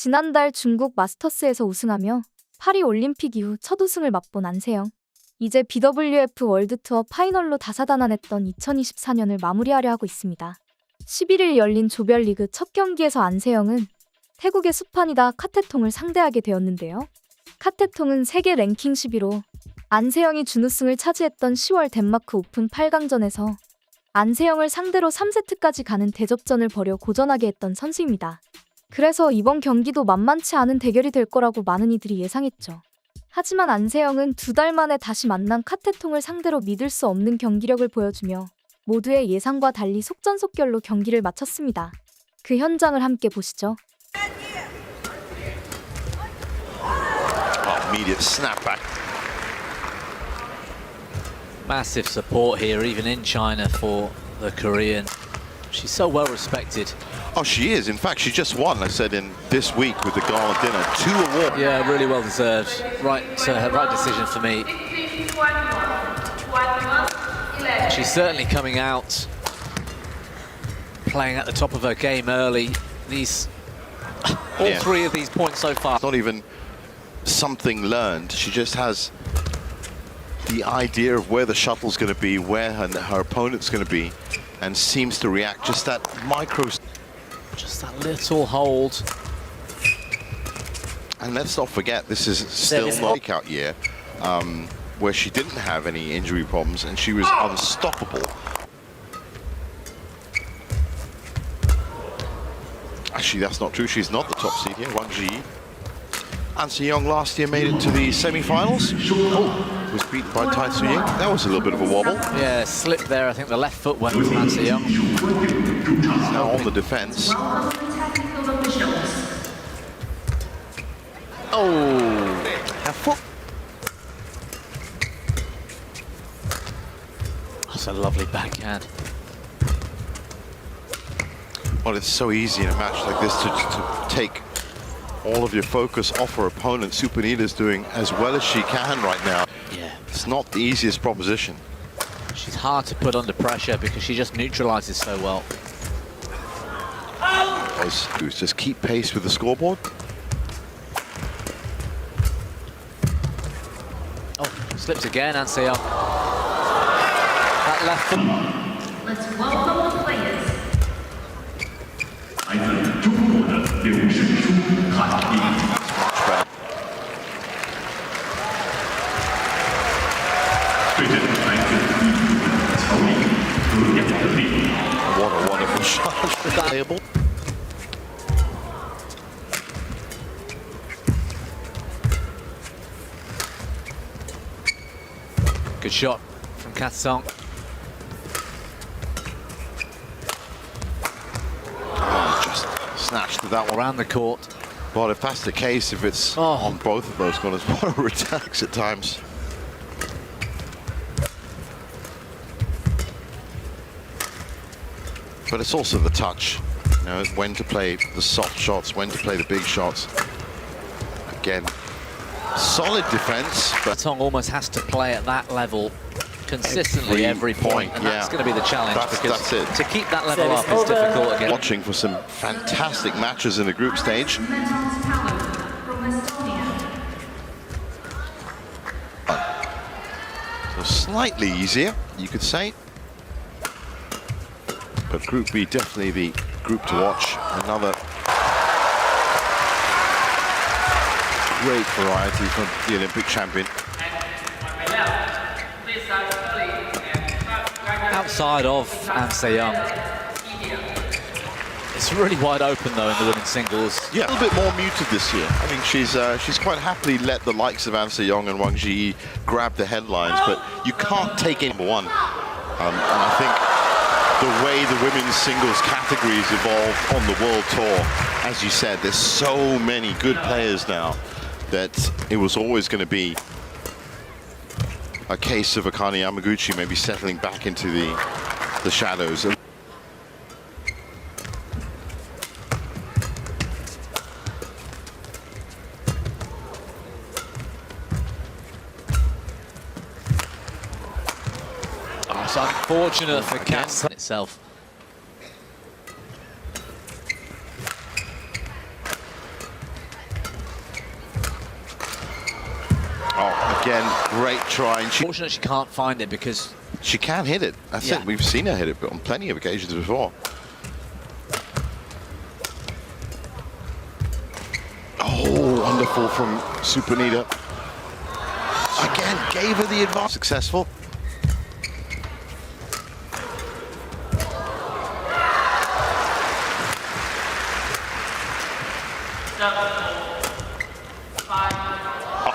지난달 중국 마스터스에서 우승하며 파리 올림픽 이후 첫 우승을 맛본 안세영. 이제 BWF 월드투어 파이널로 다사다난했던 2024년을 마무리하려 하고 있습니다. 11일 열린 조별리그 첫 경기에서 안세영은 태국의 수판이다 카테통을 상대하게 되었는데요. 카테통은 세계 랭킹 11호, 안세영이 준우승을 차지했던 10월 덴마크 오픈 8강전에서 안세영을 상대로 3세트까지 가는 대접전을 벌여 고전하게 했던 선수입니다. 그래서 이번 경기도 만만치 않은 대결이 될 거라고 많은 이들이 예상했죠. 하지만 안세영은 2달 만에 다시 만난 카테통을 상대로 믿을 수 없는 경기력을 보여주며 모두의 예상과 달리 속전속결로 경기를 마쳤습니다. 그 현장을 함께 보시죠. Immediate snapback. Massive support here, even in China, for the Korean. She's so well respected. Oh, she is. In fact, she just won, I said, in this week with the gala dinner. 2 awards. Yeah, really well deserved. Right decision for me. She's certainly coming out, playing at the top of her game early. All 3 of these points so far. It's not even something learned. She just has the idea of where the shuttle's going to be, where her opponent's going to be, and seems to react just that micro. Just that little hold. And let's not forget, this is still a breakout year, where she didn't have any injury problems and she was unstoppable. Actually, that's not true. She's not the top seed here. Wang Ji. Anseong last year made it to the semi-finals. Was beaten by Tai Tzu-Ying. That was a little bit of a wobble. Yeah, slip there. I think the left foot went from Anseong. Now on the defense. Oh, Her foot. that's a lovely backhand. Well, it's so easy in a match like this to take all of your focus off her opponent. Supanita's doing as well as she can right now. Yeah, It's not the easiest proposition. she's hard to put under pressure because she just neutralizes so well. Just keep pace with the scoreboard. Oh, slips again, Anseong. That left foot. Let's welcome the players. 来自中国的刘胜书、韩冰。 对阵来自印度的乔丽和亚德利。 What a wonderful shot. Playable. Good shot from Katsong. Just snatched that one. Around the court. But if that's the case, if it's on both of those corners, what a attacks at times. But it's also the touch, you know, when to play the soft shots, when to play the big shots. Again, solid defense, but Tong almost has to play at that level consistently every point, and that's going to be the challenge. That's it. To keep that level up is difficult again. Watching for some fantastic matches in the group stage. Mental's talent from Estonia. So slightly easier, you could say. But Group B, definitely the group to watch. Another great variety from the Olympic champion. Outside of Anseong, it's really wide open though in the women's singles. Yeah, a little bit more muted this year. I think she's quite happily let the likes of Anseong and Wang Ji grab the headlines, but you can't take in number one. And I think the way the women's singles categories evolved on the World Tour, as you said, there's so many good players now that it was always going to be a case of Akane Yamaguchi maybe settling back into the shadows. Oh, it's unfortunate for Katz itself. Again, great try. And Fortunately, she can't find it because she can hit it. That's Yeah. it. We've seen her hit it on plenty of occasions before. Oh, wonderful from Supanita. Again, gave her the advantage. Successful.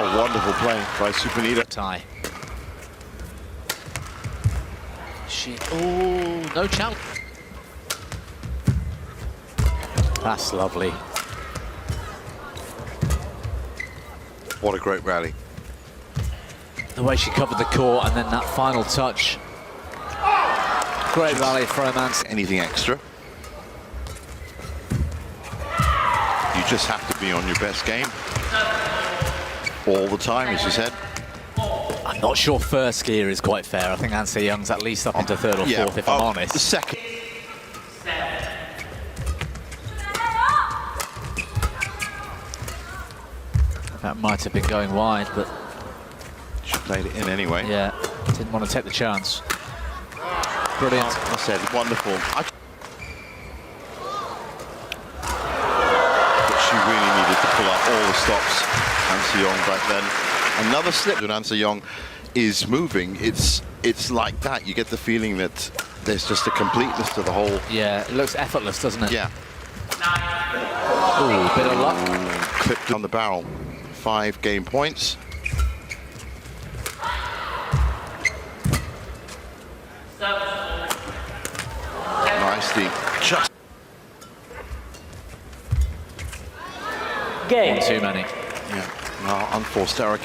Oh, wonderful play by Supanita. tie. Oh, no challenge. That's lovely. What a great rally. The way she covered the court and then that final touch. Great rally from Anse. Anything extra? You just have to be on your best game all the time, as you said. I'm not sure first gear is quite fair. I think Anseyoung's at least up into third or fourth, if I'm honest. The second. That might have been going wide, but She played it in anyway. yeah, didn't want to take the chance. Brilliant. I said, wonderful. But she really needed to pull out all the stops. Anseyoung back then. Another slip. When Anseyoung is moving, it's like that. You get the feeling that there's just a completeness to the whole. Yeah, it looks effortless, doesn't it? Yeah. Ooh, bit of luck. Clipped on the barrel. 5 game points. Nicely. Just. Game. One too many. Yeah. No, unforced error.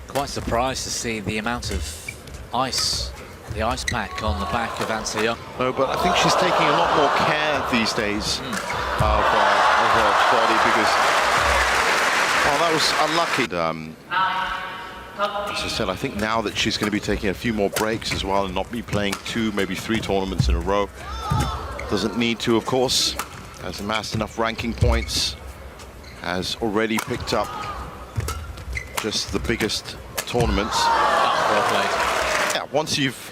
Quite surprised to see the amount of ice, the ice pack on the back of Anseyoung. No, but I think she's taking a lot more care these days of her body because, well, that was unlucky. As I said, I think now that she's going to be taking a few more breaks as well and not be playing 2, maybe 3 tournaments in a row. Doesn't need to, of course. Has amassed enough ranking points. Has already picked up just the biggest tournaments. Well played. Yeah, once you've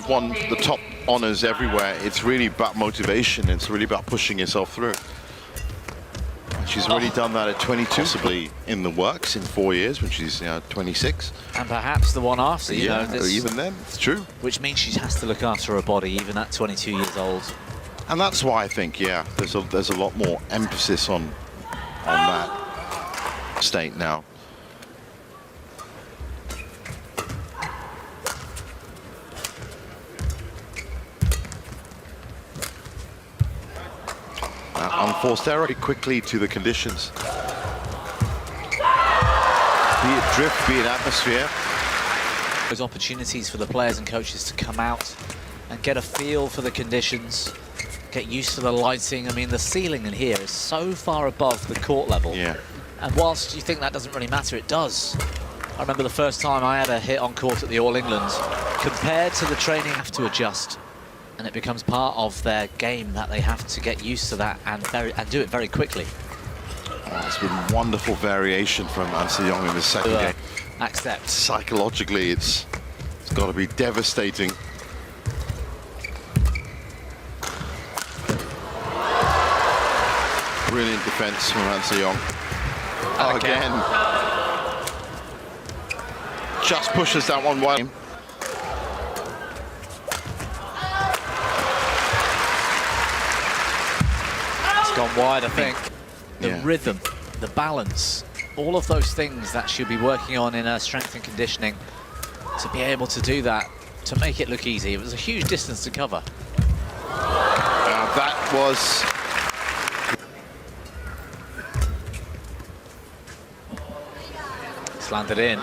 won the top honors everywhere, it's really about motivation. It's really about pushing yourself through. And she's already done that at 22, possibly in the works in 4 years when she's 26. And perhaps the one after, you know, this, even then, it's true. which means she has to look after her body even at 22 years old. And that's why I think, yeah, there's a lot more emphasis on that state now. Unforced error. Quickly to the conditions. Be it drift, be it atmosphere. Those opportunities for the players and coaches to come out and get a feel for the conditions, get used to the lighting. I mean, the ceiling in here is so far above the court level. Yeah. And whilst you think that doesn't really matter, it does. I remember the first time I had a hit on court at the All England. Compared to the training, have to adjust. And it becomes part of their game that they have to get used to that and do it very quickly. Oh, it's been wonderful variation from Anseyoung in the second game. Accept. Psychologically, it's got to be devastating. Brilliant defense from Anseyoung. Again. Just pushes that one wide. It's gone wide, I think. The Yeah. rhythm, the balance, all of those things that she'll be working on in her strength and conditioning, to be able to do that, to make it look easy. It was a huge distance to cover. That was... It's landed in.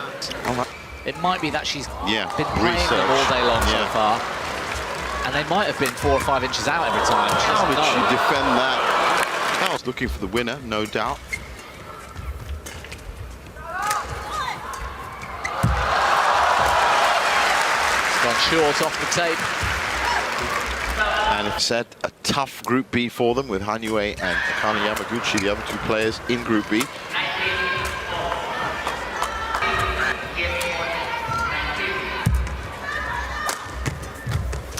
It might be that she's Yeah, been playing them all research. day long so Yeah. far. And they might have been 4 or 5 inches out every time. She How doesn't did she know. defend that? I was looking for the winner, no doubt. It's gone short off the tape. And And it said a tough Group B for them with Hanue and Akane Yamaguchi, the other two players in Group B.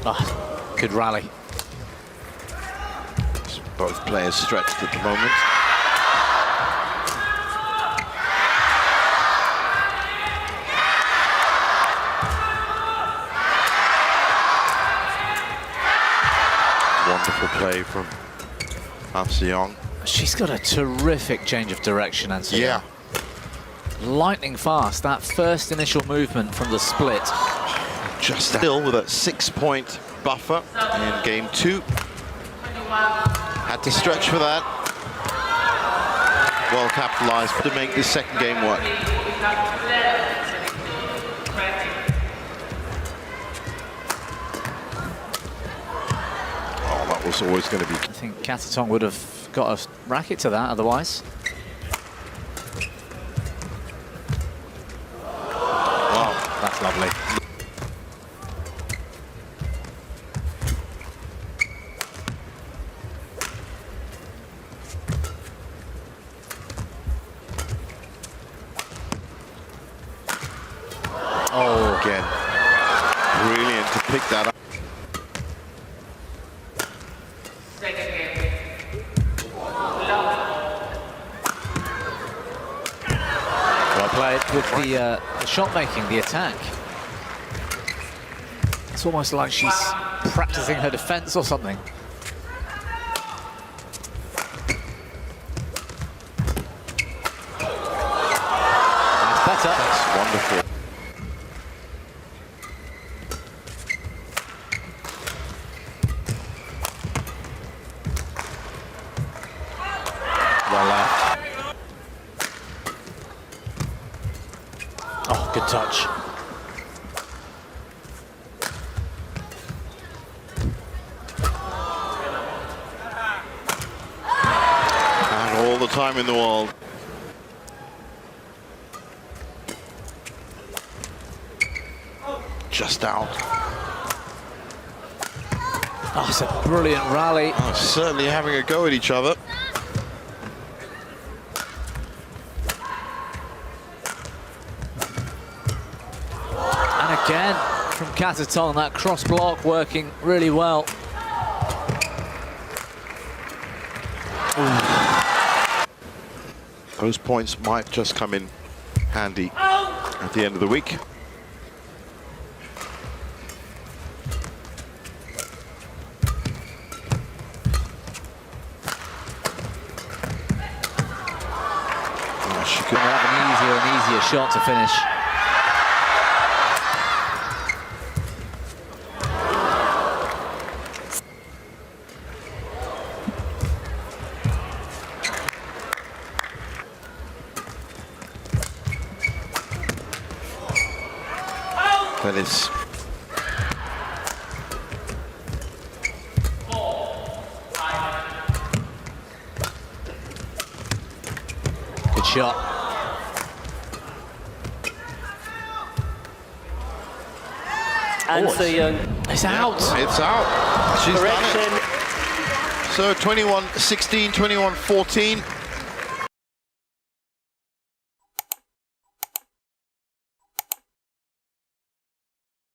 Oh, good rally. Both players stretched at the moment. Wonderful play from An Seong. She's got a terrific change of direction, Anseong. Yeah. Lightning fast, that first initial movement from the split. Just still with a 6-point buffer in game 2. Had to stretch for that. Well capitalized to make this second game work. Oh, that was always going to be. I think Katatong would have got a racket to that otherwise. Wow, that's lovely. Oh, again. Brilliant to pick that up. Well played with the shot making, the attack. It's almost like she's practicing her defense or something. That's better. That's wonderful. Well left. Oh, good touch. And all the time in the world. Just out. Oh, it's a brilliant rally. Oh, certainly having a go at each other. And again, from Katatong, that cross block working really well. Those points might just come in handy at the end of the week. She could Have an easier and easier shot to finish. That is. Good shot. Anse영. It's out. It's out. She's done Correction. it. So 21-16, 21-14.